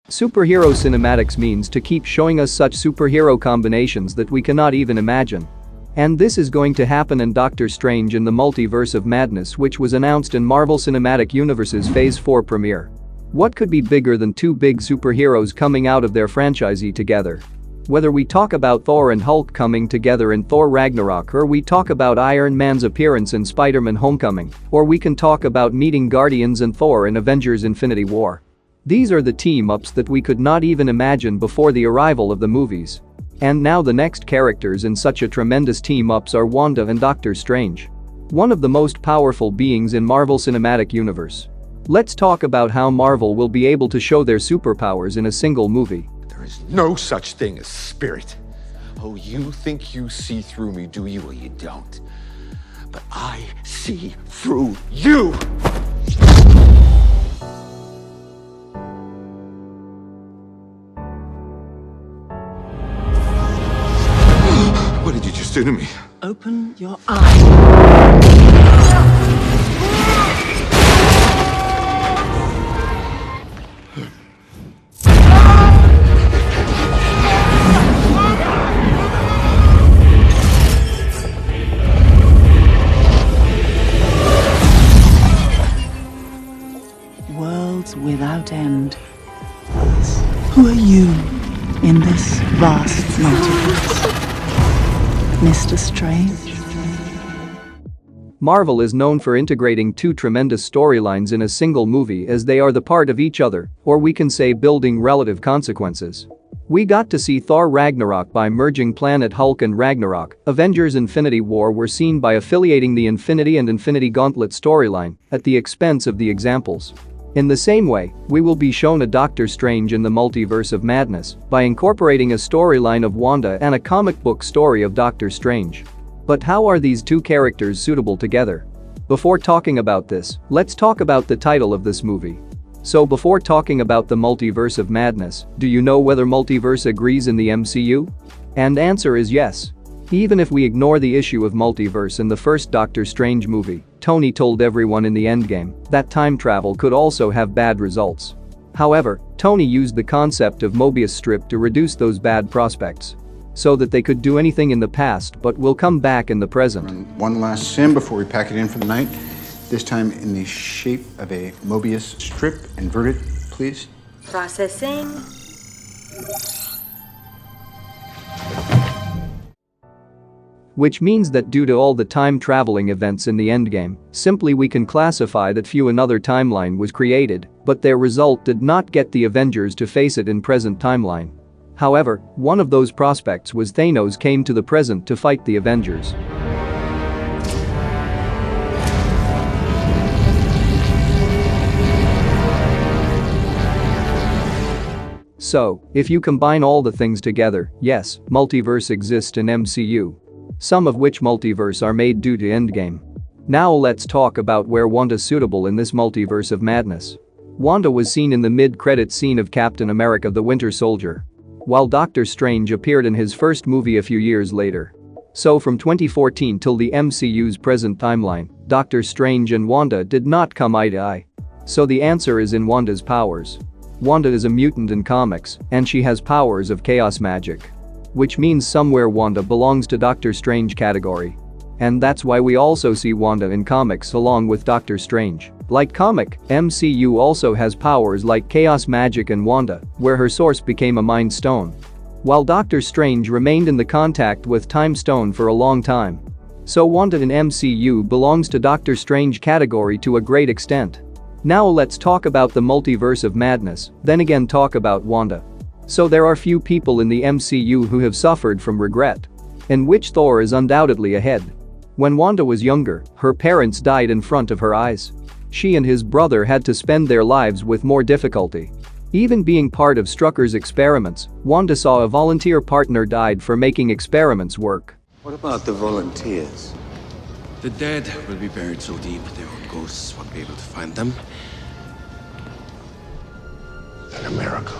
Superhero cinematics means to keep showing us such superhero combinations that we cannot even imagine. And this is going to happen in Doctor Strange in the Multiverse of Madness, which was announced in Marvel Cinematic Universe's Phase 4 premiere. What could be bigger than two big superheroes coming out of their franchisee together? Whether we talk about Thor and Hulk coming together in Thor Ragnarok, or we talk about Iron Man's appearance in Spiderman Homecoming, or we can talk about meeting Guardians and Thor in Avengers Infinity War. These are the team-ups that we could not even imagine before the arrival of the movies. And now the next characters in such a tremendous team-ups are Wanda and Doctor Strange. One of the most powerful beings in Marvel Cinematic Universe. Let's talk about how Marvel will be able to show their superpowers in a single movie. There is no such thing as spirit. Oh, you think you see through me, do you? Well, you don't. But I see through you! What did you just do to me? Open your eyes. Worlds without end. Who are you in this vast multiverse? Mr. Strange? Marvel is known for integrating two tremendous storylines in a single movie, as they are the part of each other, or we can say building relative consequences. We got to see Thor Ragnarok by merging Planet Hulk and Ragnarok. Avengers Infinity War were seen by affiliating the Infinity and Infinity Gauntlet storyline at the expense of the examples. In the same way, we will be shown a Doctor Strange in the Multiverse of Madness by incorporating a storyline of Wanda and a comic book story of Doctor Strange. But how are these two characters suitable together? Before talking about this, let's talk about the title of this movie. So before talking about the Multiverse of Madness, do you know whether multiverse agrees in the MCU? And answer is yes. Even if we ignore the issue of multiverse in the first Doctor Strange movie, Tony told everyone in the endgame that time travel could also have bad results. However, Tony used the concept of Mobius strip to reduce those bad prospects so that they could do anything in the past but will come back in the present. One last sim before we pack it in for the night. This time in the shape of a Mobius strip. Invert it, please. Processing. Which means that due to all the time-traveling events in the endgame, simply we can classify that few another timeline was created, but their result did not get the Avengers to face it in present timeline. However, one of those prospects was Thanos came to the present to fight the Avengers. So, if you combine all the things together, yes, multiverse exists in MCU. Some of which multiverse are made due to Endgame. Now let's talk about where Wanda's suitable in this multiverse of madness. Wanda was seen in the mid-credits scene of Captain America: The Winter Soldier, while Doctor Strange appeared in his first movie a few years later. So from 2014 till the MCU's present timeline, Doctor Strange and Wanda did not come eye to eye. So the answer is in Wanda's powers. Wanda is a mutant in comics, and she has powers of chaos magic. Which means somewhere Wanda belongs to Doctor Strange category. And that's why we also see Wanda in comics along with Doctor Strange. Like comic, MCU also has powers like chaos magic and Wanda, where her source became a mind stone. While Doctor Strange remained in the contact with time stone for a long time. So Wanda in MCU belongs to Doctor Strange category to a great extent. Now let's talk about the Multiverse of Madness, then again talk about Wanda. So there are few people in the MCU who have suffered from regret. In which Thor is undoubtedly ahead. When Wanda was younger, her parents died in front of her eyes. She and his brother had to spend their lives with more difficulty. Even being part of Strucker's experiments, Wanda saw a volunteer partner died for making experiments work. What about the volunteers? The dead will be buried so deep their own ghosts won't be able to find them. And a miracle.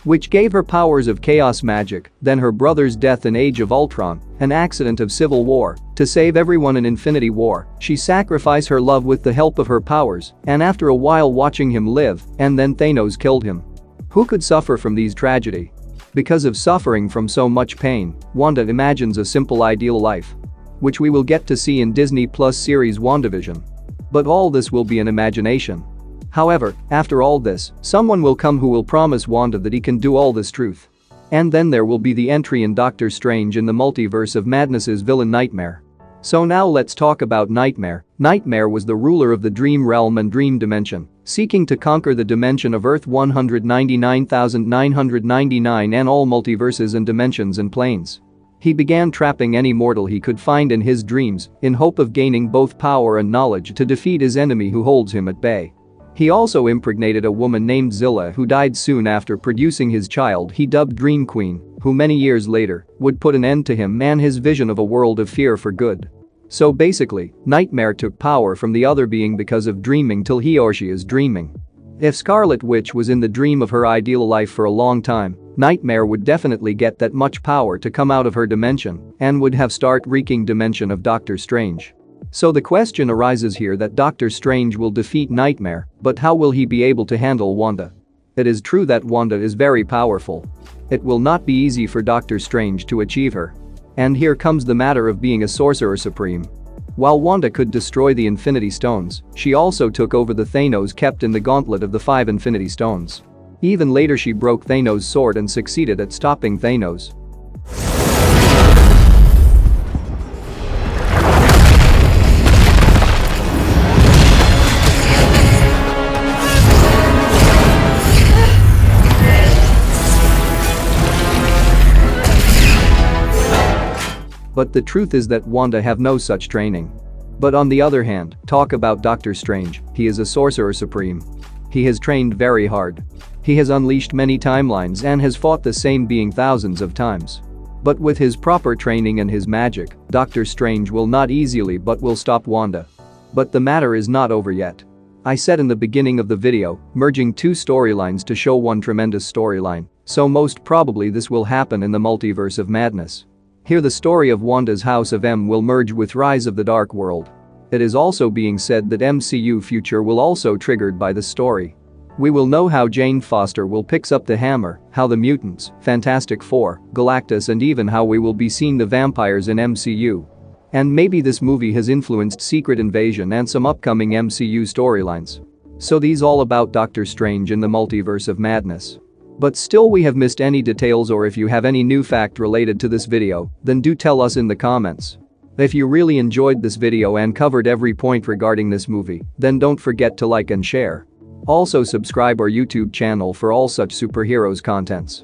which gave her powers of chaos magic, then her brother's death in Age of Ultron, an accident of Civil War. To save everyone in Infinity War, she sacrificed her love with the help of her powers, and after a while watching him live, and then Thanos killed him. Who could suffer from these tragedy? Because of suffering from so much pain, Wanda imagines a simple ideal life, which we will get to see in Disney Plus series WandaVision. But all this will be an imagination. However, after all this, someone will come who will promise Wanda that he can do all this truth. And then there will be the entry in Doctor Strange in the Multiverse of Madness's villain Nightmare. So now let's talk about Nightmare. Nightmare was the ruler of the dream realm and dream dimension, seeking to conquer the dimension of Earth 199,999 and all multiverses and dimensions and planes. He began trapping any mortal he could find in his dreams, in hope of gaining both power and knowledge to defeat his enemy who holds him at bay. He also impregnated a woman named Zilla who died soon after producing his child he dubbed Dream Queen, who many years later would put an end to him and his vision of a world of fear for good. So basically, Nightmare took power from the other being because of dreaming till he or she is dreaming. If Scarlet Witch was in the dream of her ideal life for a long time, Nightmare would definitely get that much power to come out of her dimension and would have start wreaking dimension of Doctor Strange. So the question arises here that Doctor Strange will defeat Nightmare, but how will he be able to handle Wanda? It is true that Wanda is very powerful. It will not be easy for Doctor Strange to achieve her. And here comes the matter of being a sorcerer supreme. While Wanda could destroy the Infinity Stones, she also took over the Thanos kept in the gauntlet of the 5 Infinity Stones. Even later she broke Thanos' sword and succeeded at stopping Thanos. But the truth is that Wanda have no such training. But on the other hand, talk about Doctor Strange, he is a sorcerer supreme. He has trained very hard. He has unleashed many timelines and has fought the same being thousands of times. But with his proper training and his magic, Doctor Strange will not easily but will stop Wanda. But the matter is not over yet. I said in the beginning of the video, merging two storylines to show one tremendous storyline, so most probably this will happen in the Multiverse of Madness. Here the story of Wanda's House of M will merge with Rise of the Dark World. It is also being said that MCU future will also triggered by the story. We will know how Jane Foster will picks up the hammer, how the mutants, Fantastic Four, Galactus and even how we will be seeing the vampires in MCU. And maybe this movie has influenced Secret Invasion and some upcoming MCU storylines. So these all about Doctor Strange in the Multiverse of Madness. But still we have missed any details, or if you have any new fact related to this video, then do tell us in the comments. If you really enjoyed this video and covered every point regarding this movie, then don't forget to like and share. Also subscribe our YouTube channel for all such superheroes contents.